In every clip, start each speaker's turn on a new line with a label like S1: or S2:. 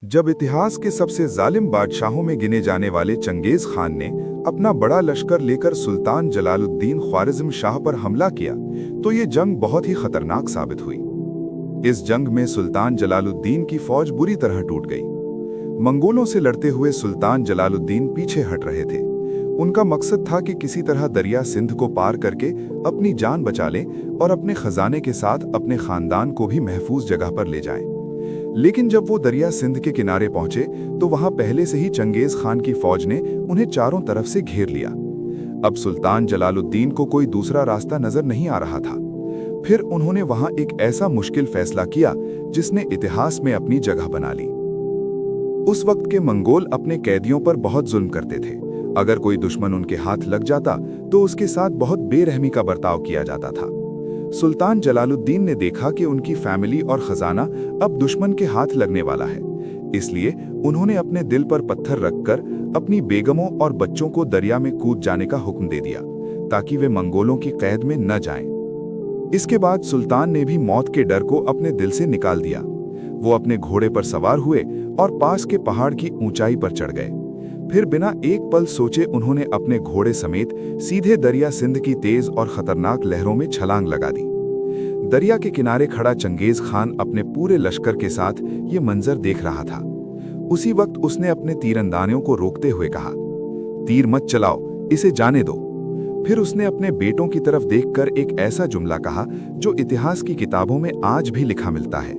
S1: जब इतिहास के सबसे जालिम बादशाहों में गिने जाने वाले चंगेज खान ने अपना बड़ा लश्कर लेकर सुल्तान जलालुद्दीन ख्वारिज़्म शाह पर हमला किया, तो ये जंग बहुत ही खतरनाक साबित हुई। इस जंग में सुल्तान जलालुद्दीन की फौज बुरी तरह टूट गई। मंगोलों से लड़ते हुए सुल्तान जलालुद्दीन पीछे हट रहे थे। उनका मकसद था कि किसी तरह दरिया सिंध को पार करके अपनी जान बचा लें और अपने खजाने के साथ अपने खानदान को भी महफूज जगह पर ले जाएं। लेकिन जब वो दरिया सिंध के किनारे पहुंचे तो वहां पहले से ही चंगेज खान की फौज ने उन्हें चारों तरफ से घेर लिया। अब सुल्तान जलालुद्दीन को कोई दूसरा रास्ता नजर नहीं आ रहा था। फिर उन्होंने वहां एक ऐसा मुश्किल फैसला किया जिसने इतिहास में अपनी जगह बना ली। उस वक्त के मंगोल अपने कैदियों पर बहुत जुल्म करते थे। अगर कोई दुश्मन उनके हाथ लग जाता तो उसके साथ बहुत बेरहमी का बर्ताव किया जाता था। सुल्तान जलालुद्दीन ने देखा कि उनकी फैमिली और खजाना अब दुश्मन के हाथ लगने वाला है, इसलिए उन्होंने अपने दिल पर पत्थर रखकर अपनी बेगमों और बच्चों को दरिया में कूद जाने का हुक्म दे दिया ताकि वे मंगोलों की कैद में न जाएं। इसके बाद सुल्तान ने भी मौत के डर को अपने दिल से निकाल दिया। वो अपने घोड़े पर सवार हुए और पास के पहाड़ की ऊंचाई पर चढ़ गए। फिर बिना एक पल सोचे उन्होंने अपने घोड़े समेत सीधे दरिया सिंध की तेज और खतरनाक लहरों में छलांग लगा दी। दरिया के किनारे खड़ा चंगेज खान अपने पूरे लश्कर के साथ ये मंजर देख रहा था। उसी वक्त उसने अपने तीरंदाजों को रोकते हुए कहा, तीर मत चलाओ, इसे जाने दो। फिर उसने अपने बेटों की तरफ देखकर एक ऐसा जुमला कहा जो इतिहास की किताबों में आज भी लिखा मिलता है।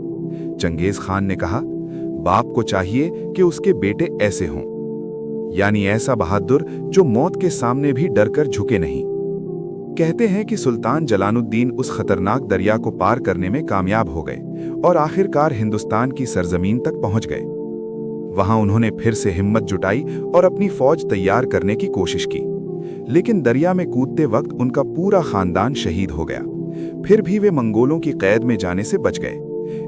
S1: चंगेज खान ने कहा, बाप को चाहिए कि उसके बेटे ऐसे हों, यानी ऐसा बहादुर जो मौत के सामने भी डरकर झुके नहीं। कहते हैं कि सुल्तान जलालुद्दीन उस खतरनाक दरिया को पार करने में कामयाब हो गए और आखिरकार हिंदुस्तान की सरजमीन तक पहुंच गए। वहां उन्होंने फिर से हिम्मत जुटाई और अपनी फौज तैयार करने की कोशिश की, लेकिन दरिया में कूदते वक्त उनका पूरा खानदान शहीद हो गया। फिर भी वे मंगोलों की कैद में जाने से बच गए।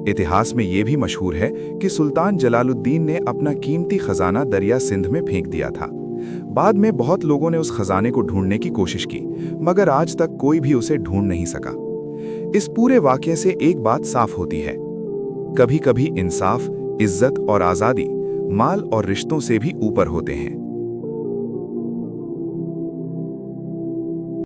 S1: इतिहास में यह भी मशहूर है कि सुल्तान जलालुद्दीन ने अपना कीमती खजाना दरिया सिंध में फेंक दिया था। बाद में बहुत लोगों ने उस खजाने को ढूंढने की कोशिश की, मगर आज तक कोई भी उसे ढूंढ नहीं सका। इस पूरे वाकये से एक बात साफ होती है, कभी कभी इंसाफ, इज्जत और आज़ादी माल और रिश्तों से भी ऊपर होते हैं।